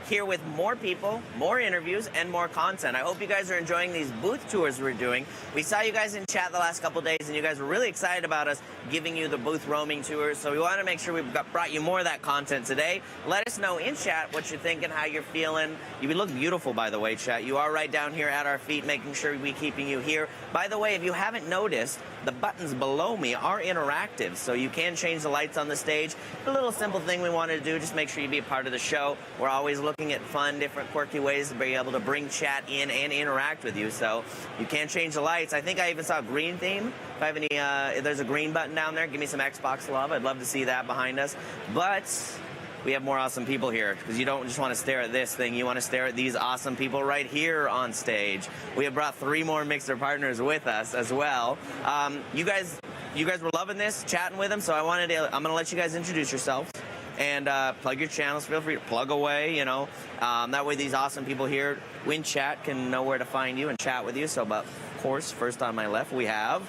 here with more people, more interviews, and more content. I hope you guys are enjoying these booth tours we're doing. We saw you guys in chat the last couple days, and you guys were really excited about us giving you the booth roaming tours. So we want to make sure we've brought you more of that content today. Let us know in chat what you're thinking, how you're feeling. You look beautiful, by the way, chat. You are right down here at our feet, making sure we're keeping you here. By the way, if you haven't noticed, the buttons below me are interactive, so you can change the lights on the stage. A little simple thing we wanted to do, just make sure you be a part of the show. We're always looking at fun, different, quirky ways to be able to bring chat in and interact with you. So you can change the lights. I think I even saw a green theme. If I have any, if there's a green button down there, give me some Xbox love. I'd love to see that behind us. But we have more awesome people here, because you don't just want to stare at this thing. You want to stare at these awesome people right here on stage. We have brought 3 more Mixer partners with us as well. You guys were loving this, chatting with them, so I'm going to let you guys introduce yourselves and plug your channels. Feel free to plug away, you know. That way these awesome people here in chat can know where to find you and chat with you. So, but of course, first on my left, we have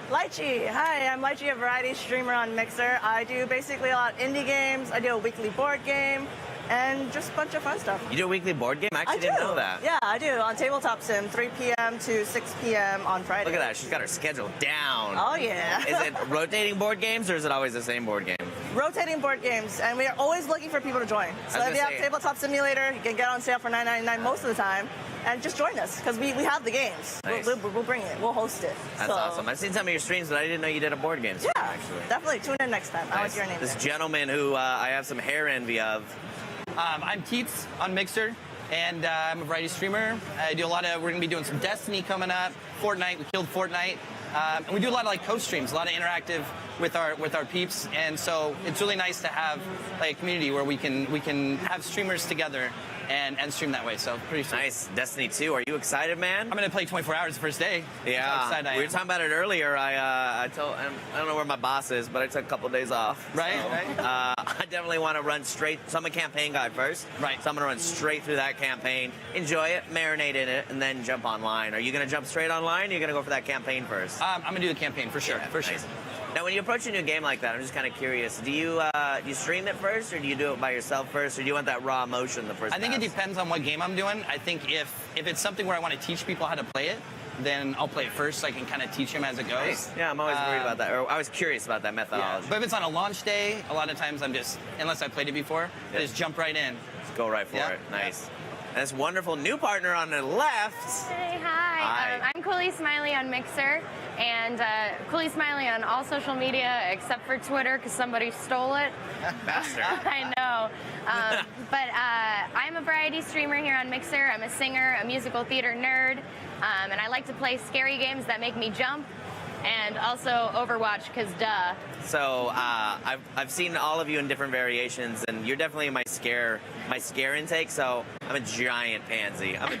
Lychee. Hi, I'm Lychee, a variety streamer on Mixer. I do basically a lot of indie games. I do a weekly board game and just a bunch of fun stuff. You do a weekly board game? I actually didn't know that. Yeah, I do. On Tabletop Sim, 3 p.m. to 6 p.m. on Friday. Look at that. She's got her schedule down. Oh, yeah. Is it rotating board games, or is it always the same board game? Rotating board games, and we are always looking for people to join. So if you have Tabletop Simulator, you can get on sale for $9.99 most of the time. And just join us, because we have the games. Nice. We'll bring it. We'll host it. That's awesome. I've seen some of your streams, but I didn't know you did a board game stream, yeah, actually. Definitely. Tune in next time. Nice. I like your name. This gentleman who I have some hair envy of. I'm Keats on Mixer, and I'm a variety streamer. I do a lot of, we're going to be doing some Destiny coming up, Fortnite, we killed Fortnite. And we do a lot of like co-streams, a lot of interactive with our peeps, and so it's really nice to have like a community where we can have streamers together and stream that way. So pretty sweet. Nice. Destiny 2. Are you excited, man? I'm gonna play 24 hours the first day. Yeah. We were talking about it earlier. I don't know where my boss is, but I took a couple of days off. Right. So, right. I definitely want to run straight. So I'm a campaign guy first. Right. So I'm gonna run straight through that campaign, enjoy it, marinate in it, and then jump online. Are you gonna jump straight online? Or are you gonna go for that campaign first? I'm gonna do the campaign for sure. Yeah, for nice. sure. Now, when you approach a new game like that, I'm just kind of curious. Do you stream it first, or do you do it by yourself first, or do you want that raw emotion the first I think pass? it depends on what game I'm doing. I think if it's something where I want to teach people how to play it, then I'll play it first so I can kind of teach them as it goes. Nice. Yeah, I'm always worried about that. Or I was curious about that methodology. Yeah. But if it's on a launch day, a lot of times I'm just, unless I played it before, I just jump right in. Just go right for it. Nice. And this wonderful new partner on the left. Hey, hi. I'm Cooley Smiley on Mixer, and Cooley Smiley on all social media except for Twitter because somebody stole it. Bastard. I know. But I'm a variety streamer here on Mixer. I'm a singer, a musical theater nerd, and I like to play scary games that make me jump. And also Overwatch, because duh. So I've seen all of you in different variations, and you're definitely my scare intake. So I'm a giant pansy. I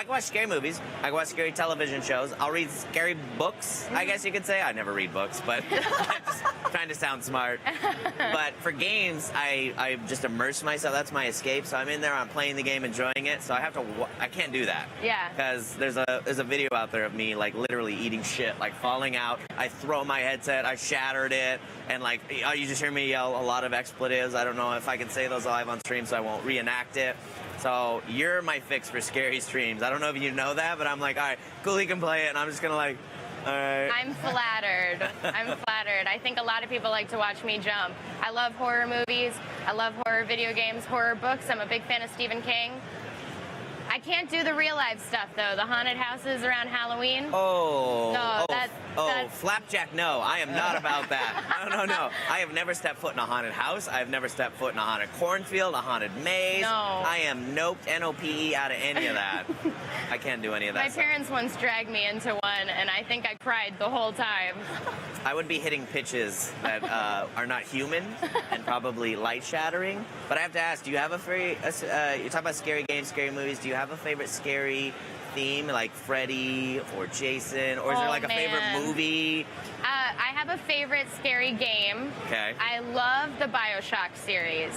can watch scary movies. I can watch scary television shows. I'll read scary books, I guess you could say. I never read books, but I'm just trying to sound smart. But for games, I just immerse myself. That's my escape. So I'm in there, I'm playing the game, enjoying it. So I can't do that. Yeah. Because there's a video out there of me like literally eating shit, like falling out. I throw my headset, I shattered it, and like you just hear me yell a lot of expletives. I don't know if I can say those live on stream, so I won't reenact it. So you're my fix for scary streams. I don't know if you know that, but I'm like, all right, cool, he can play it, and I'm just gonna like, all right. I'm flattered. I'm flattered. I think a lot of people like to watch me jump. I love horror movies. I love horror video games, horror books. I'm a big fan of Stephen King. I can't do the real life stuff though. The haunted houses around Halloween. Flapjack, no. I am not about that. No. I have never stepped foot in a haunted house. I have never stepped foot in a haunted cornfield, a haunted maze. No. I am noped, N-O-P-E, out of any of that. I can't do any of that My stuff. parents once dragged me into one, and I think I cried the whole time. I would be hitting pitches that are not human and probably light-shattering. But I have to ask, do you have you talk about scary games, scary movies, do you have a favorite scary theme, like Freddy or Jason, or is there like a favorite movie? I have a favorite scary game. Okay. I love the BioShock series.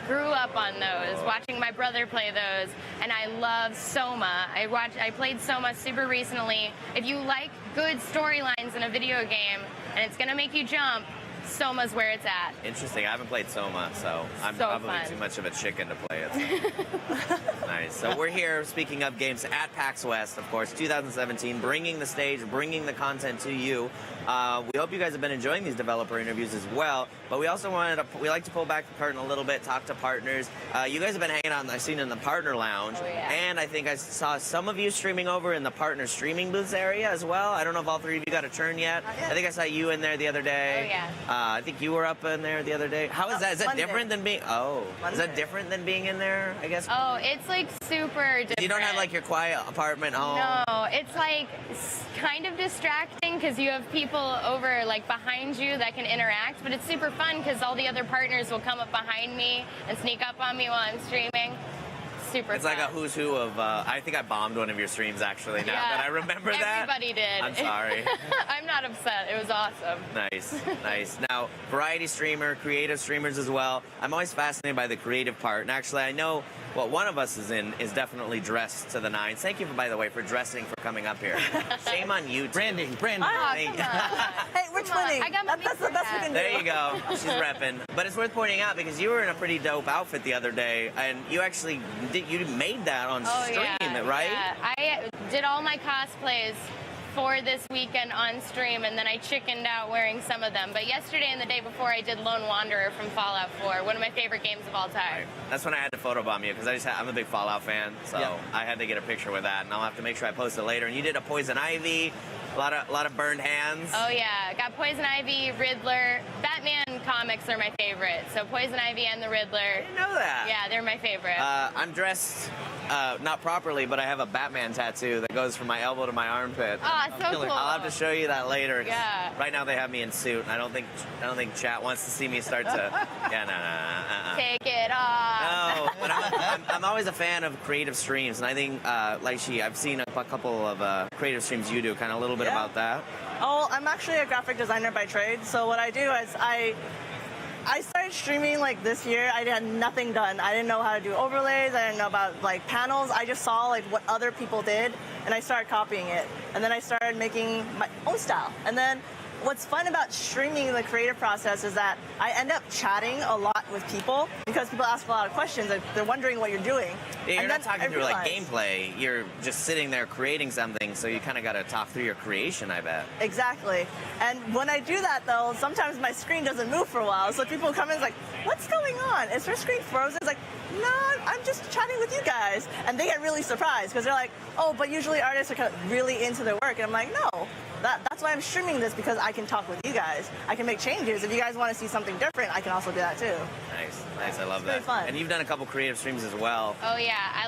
Grew up on those, watching my brother play those, and I love Soma. I played Soma super recently. If you like good storylines in a video game and it's gonna make you jump, Soma's where it's at. Interesting. I haven't played Soma, so I'm So probably fun. too much of a chicken to play it. Nice. So we're here, speaking of games, at PAX West, of course, 2017, bringing the stage, bringing the content to you. We hope you guys have been enjoying these developer interviews as well, but we also we like to pull back the curtain a little bit, talk to partners. You guys have been hanging out, I've seen in the partner lounge, Oh, yeah. and I think I saw some of you streaming over in the partner streaming booths area as well. I don't know if all three of you got a turn yet. Not yet. I think I saw you in there the other day. Oh, yeah. I think you were up in there the other day. How is that? Is that Monday. different than being? Oh, is that Monday. different than being in there? I guess. Oh, it's like super different. You don't have like your quiet apartment home. No, it's like kind of distracting because you have people over like behind you that can interact, but it's super fun because all the other partners will come up behind me and sneak up on me while I'm streaming. Super It's fun. like a who's who of. I think I bombed one of your streams actually. Now Yeah. that I remember that. Everybody did. I'm sorry. I'm not upset. It was awesome. Nice, nice. Now, variety streamer, creative streamers as well. I'm always fascinated by the creative part. And actually, I know what one of us is in is definitely dressed to the nines. Thank you, by the way, for dressing for coming up here. Shame on you. Branding. Oh, Thank- come on. Hey, we're Come on, twinning. I got my That's the big best we hat. can do. There you go. She's repping. But it's worth pointing out because you were in a pretty dope outfit the other day, and you actually you made that on Oh, stream, yeah. right? Yeah. I did all my cosplays for this weekend on stream, and then I chickened out wearing some of them. But yesterday and the day before, I did Lone Wanderer from Fallout 4, one of my favorite games of all time. That's when I had to photobomb you because I'm a big Fallout fan, so Yeah. I had to get a picture with that, and I'll have to make sure I post it later. And you did a Poison Ivy, a lot of burned hands. Oh yeah, got Poison Ivy, Riddler. Batman comics are my favorite, so Poison Ivy and the Riddler. I didn't know that. Yeah, they're my favorite. I'm dressed not properly, but I have a Batman tattoo that goes from my elbow to my armpit. Oh, so killer. cool. I'll have to show you that later. 'Cause Yeah. Right now they have me in suit, and I don't think chat wants to see me start to. Yeah, no. Take it off. No, but I'm always a fan of creative streams, and I think I've seen a couple of creative streams you do, kind of a little bit Yeah. about that. Oh, I'm actually a graphic designer by trade. So what I do is I started streaming like this year. I had nothing done. I didn't know how to do overlays. I didn't know about like panels. I just saw like what other people did, and I started copying it. And then I started making my own style. And then what's fun about streaming the creative process is that I end up chatting a lot with people because people ask a lot of questions. Like, they're wondering what you're doing. Yeah, you're And not then talking I through like realized- gameplay. You're just sitting there creating something, so you kind of got to talk through your creation, I bet. Exactly. And when I do that, though, sometimes my screen doesn't move for a while. So people come in and like, what's going on? Is your screen frozen? It's like, no, I'm just chatting with you guys. And they get really surprised because they're like, oh, but usually artists are kind of really into their work. And I'm like, no, that's why I'm streaming this, because I can talk with you guys. I can make changes. If you guys want to see something different, I can also do that too. Nice. I love It's very that. fun. And you've done a couple creative streams as well. Oh yeah, I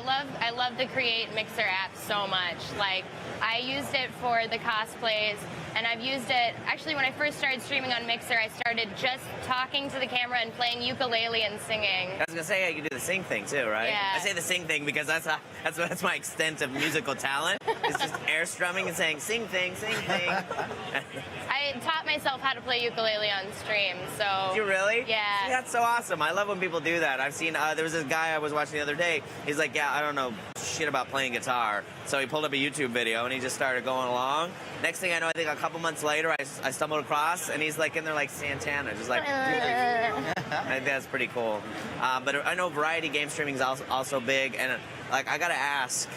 love the Create Mixer app so much. Like, I used it for the cosplays, and I've used it actually when I first started streaming on Mixer. I started just talking to the camera and playing ukulele and singing. I was gonna say you do the sing thing too, right? Yeah. I say the sing thing because that's my extent of musical talent. It's just air strumming and saying sing thing. I taught myself how to play ukulele on stream, so. You really? Yeah. See, that's so awesome. I love when people do that. I've seen there was this guy I was watching the other day. He's like, yeah, I don't know shit about playing guitar. So he pulled up a YouTube video and he just started going along. Next thing I know, I think a couple months later, I stumbled across and he's like in there like Santana, just like. I think that's pretty cool. But I know variety game streaming is also big, and like I gotta ask.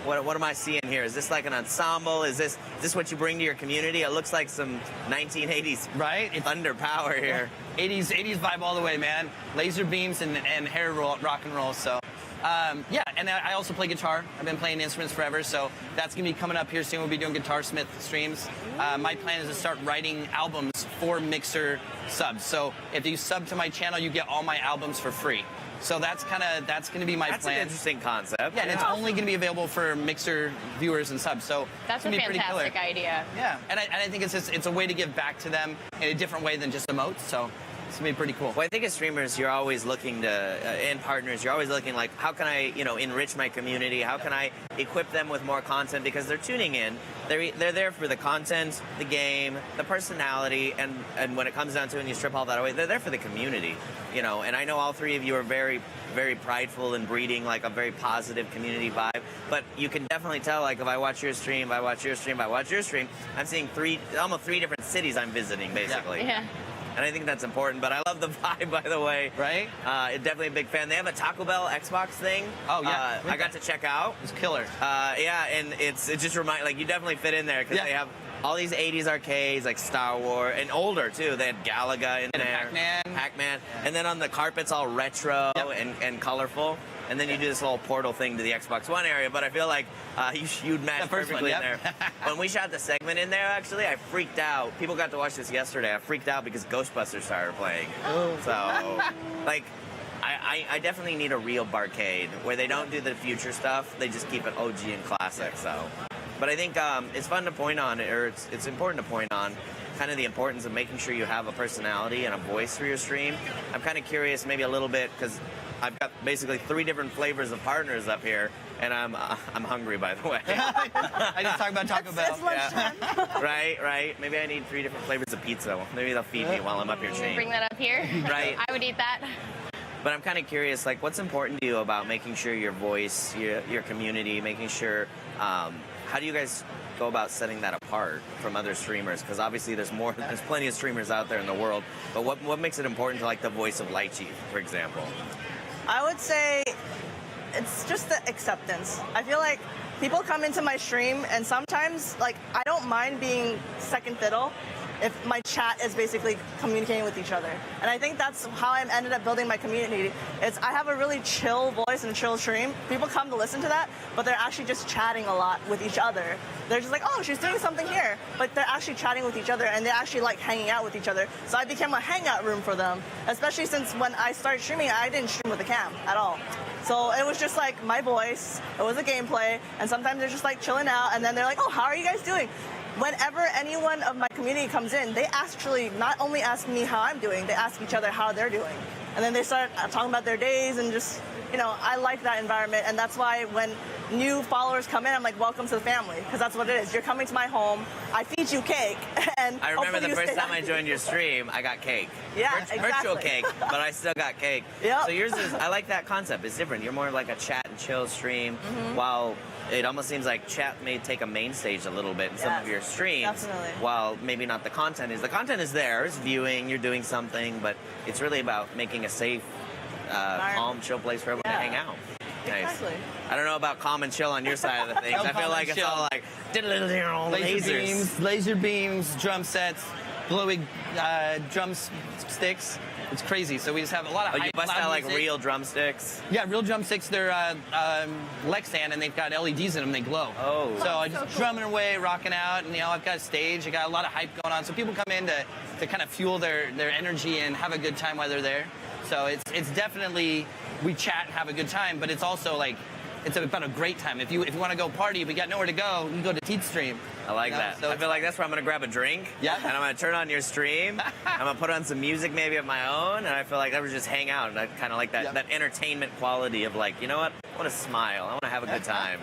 What am I seeing here? Is this like an ensemble? Is this what you bring to your community? It looks like some 1980s Right? It's thunder power here. 80s vibe all the way, man. Laser beams and hair rock and roll. So, yeah, and I also play guitar. I've been playing instruments forever, so that's going to be coming up here soon. We'll be doing Guitar Smith streams. My plan is to start writing albums for Mixer subs. So if you sub to my channel, you get all my albums for free. So that's going to be my That's plan. an interesting concept. Yeah, and it's only going to be available for Mixer viewers and subs. So That's it's a gonna be pretty killer. fantastic idea. Yeah, and I think it's a way to give back to them in a different way than just emotes. So it's gonna be pretty cool. Well, I think as streamers, you're always looking to, and partners, you're always looking like, how can I, enrich my community? How can I equip them with more content? Because they're tuning in. They're there for the content, the game, the personality, and when it comes down to it and you strip all that away, they're there for the community, And I know all three of you are very, very prideful and breeding like a very positive community vibe. But you can definitely tell, like, if I watch your stream, I'm seeing almost three different cities I'm visiting, basically. Yeah. and I think that's important. But I love the vibe, by the way. Right? Definitely a big fan. They have a Taco Bell Xbox thing. Oh, yeah. I got to check out. It's killer. Yeah, and it just reminds, like, you definitely fit in there because they have all these 80s arcades, like Star Wars, and older too. They had Galaga in there. Pac-Man. And then on the carpet's all retro and colorful. And then you do this little portal thing to the Xbox One area, but I feel like you'd match perfectly in there. When we shot the segment in there, actually, I freaked out. People got to watch this yesterday. I freaked out because Ghostbusters started playing. So, like, I definitely need a real barcade where they don't do the future stuff. They just keep it OG and classic. So, but I think it's fun to point on, or it's important to point on kind of the importance of making sure you have a personality and a voice for your stream. I'm kind of curious, maybe a little bit, because I've got basically 3 different flavors of partners up here, and I'm hungry, by the way. I just talk about Taco Bell. It's lunchtime. Right. Maybe I need 3 different flavors of pizza. Maybe they'll feed me while I'm up here streaming. Bring that up here. Right. I would eat that. But I'm kind of curious, like, what's important to you about making sure your voice, your community, making sure, how do you guys go about setting that apart from other streamers? Because obviously there's plenty of streamers out there in the world, but what makes it important to, like, the voice of Light Chief, for example? I would say it's just the acceptance. I feel like people come into my stream and sometimes, like, I don't mind being second fiddle if my chat is basically communicating with each other. And I think that's how I ended up building my community. I have a really chill voice and chill stream. People come to listen to that, but they're actually just chatting a lot with each other. They're just like, oh, she's doing something here. But they're actually chatting with each other, and they actually like hanging out with each other. So I became a hangout room for them, especially since when I started streaming, I didn't stream with a cam at all. So it was just like my voice, it was a gameplay, and sometimes they're just like chilling out, and then they're like, oh, how are you guys doing? Whenever anyone of my community comes in, they actually not only ask me how I'm doing, they ask each other how they're doing. And then they start talking about their days and just, I like that environment. And that's why when new followers come in, I'm like, welcome to the family, because that's what it is. You're coming to my home, I feed you cake, and I remember the first time I joined your stream, I got cake. Yeah, Virtual cake, but I still got cake. Yep. So yours is, I like that concept. It's different. You're more like a chat and chill stream, while it almost seems like chat may take a main stage a little bit in some of your streams, definitely. while maybe not the content is. The content is there, it's viewing, you're doing something, but it's really about making a safe, calm, chill place for everyone to hang out. Nice. Exactly. I don't know about calm and chill on your side of the things. I feel like it's all like laser beams, drum sets, glowing drumsticks. It's crazy. So we just have a lot of you bust out like real drumsticks? Yeah, real drumsticks. They're Lexan, and they've got LEDs in them. They glow. Oh. So I just drumming away, rocking out, and I've got a stage. I got a lot of hype going on. So people come in to kind of fuel their energy and have a good time while they're there. So it's definitely, we chat and have a good time, but it's also like, it's about a great time. If you want to go party, but you got nowhere to go, you can go to Teeth's stream. I like that. So I feel like that's where I'm going to grab a drink. Yeah. And I'm going to turn on your stream. I'm going to put on some music maybe of my own. And I feel like I would just hang out. And I kind of like that, that entertainment quality of like, you know what? I want to smile. I want to have a good time.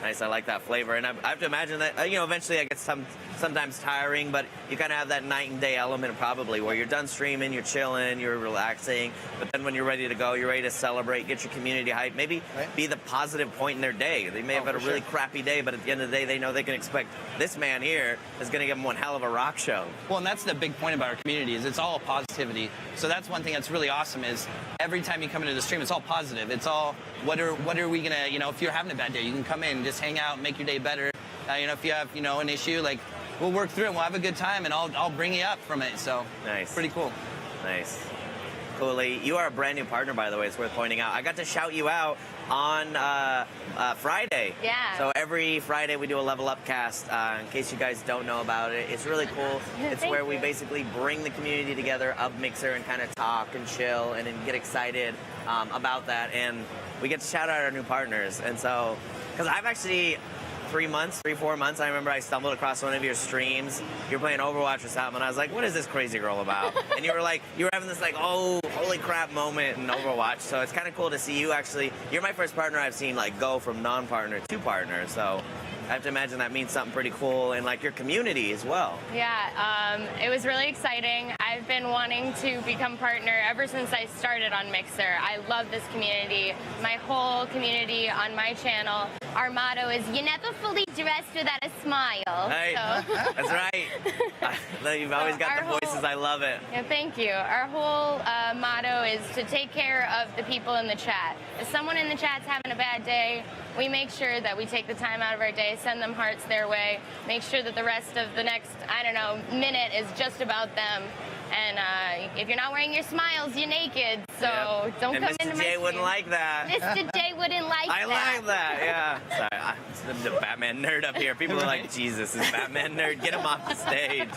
Nice. I like that flavor. And I have to imagine that, eventually it gets sometimes tiring, but you kind of have that night and day element probably where you're done streaming, you're chilling, you're relaxing. But then when you're ready to go, you're ready to celebrate, get your community hype, maybe be the positive point in their day. They may have had a really crappy day, but at the end of the day, they know they can expect this man here is going to give them one hell of a rock show. Well, and that's the big point about our community is it's all positivity. So that's one thing that's really awesome is every time you come into the stream, it's all positive. It's all, what are we going to, if you're having a bad day, you can come in, just hang out, make your day better. If you have, an issue, like, we'll work through it and we'll have a good time and I'll bring you up from it. So nice. Pretty cool. Nice. Coolly. You are a brand new partner, by the way. It's worth pointing out. I got to shout you out on Friday. Yeah. So every Friday we do a Level Up cast. In case you guys don't know about it, it's really cool. It's where we basically bring the community together of Mixer and kind of talk and chill and get excited about that. And we get to shout out our new partners. And so, because I've actually 4 months, I remember I stumbled across one of your streams. You were playing Overwatch or something, and I was like, what is this crazy girl about? And you were having this like, oh, holy crap moment in Overwatch. So it's kind of cool to see you actually, you're my first partner I've seen like go from non-partner to partner. So I have to imagine that means something pretty cool in like your community as well. Yeah, it was really exciting. I've been wanting to become partner ever since I started on Mixer. I love this community. My whole community on my channel our motto is, you never fully dressed without a smile. Right. So. That's right. You've always got the voices. I love it. Yeah, thank you. Our whole motto is to take care of the people in the chat. If someone in the chat's having a bad day, we make sure that we take the time out of our day, send them hearts their way, make sure that the rest of the next, I don't know, minute is just about them. And if you're not wearing your smiles, you're naked. So don't and come Mr. into my J stream. wouldn't like that. Mr. J wouldn't like I that. like that, yeah. Sorry, I'm the Batman nerd up here. People are like, Jesus, is Batman nerd? Get him off the stage.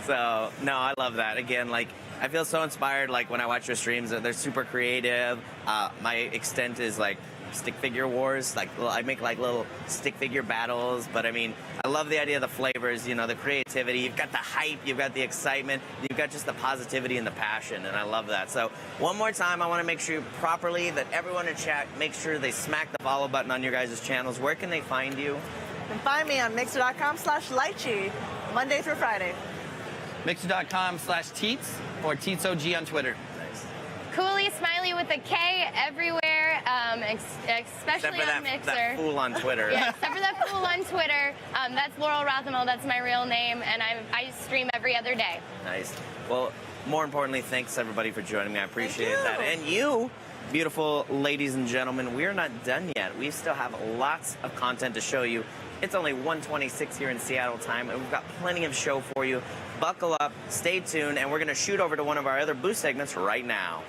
So, no, I love that. Again, like, I feel so inspired, like, when I watch your streams. They're super creative. My extent is, like, stick figure wars. Like, I make, like, little stick figure battles. But, I mean, I love the idea of the flavors, you know, the creativity. You've got the hype. You've got the excitement. You've got just the positivity and the passion, and I love that. So, one more time, I want to make sure properly that everyone in chat, make sure they smack the follow button on your guys' channels. Where can they find you? You can find me on mixer.com/lychee, Monday through Friday. Mixer.com/Teets or TeetsOG on Twitter. Cooley Smiley with a K everywhere, especially on Mixer. That fool on Twitter. Yeah, except for that fool on Twitter. That's Laurel Rothamel. That's my real name, and I stream every other day. Nice. Well, more importantly, thanks everybody for joining me. I appreciate that. And you, beautiful ladies and gentlemen, we're not done yet. We still have lots of content to show you. It's only 1:26 here in Seattle time, and we've got plenty of show for you. Buckle up, stay tuned, and we're going to shoot over to one of our other booth segments right now.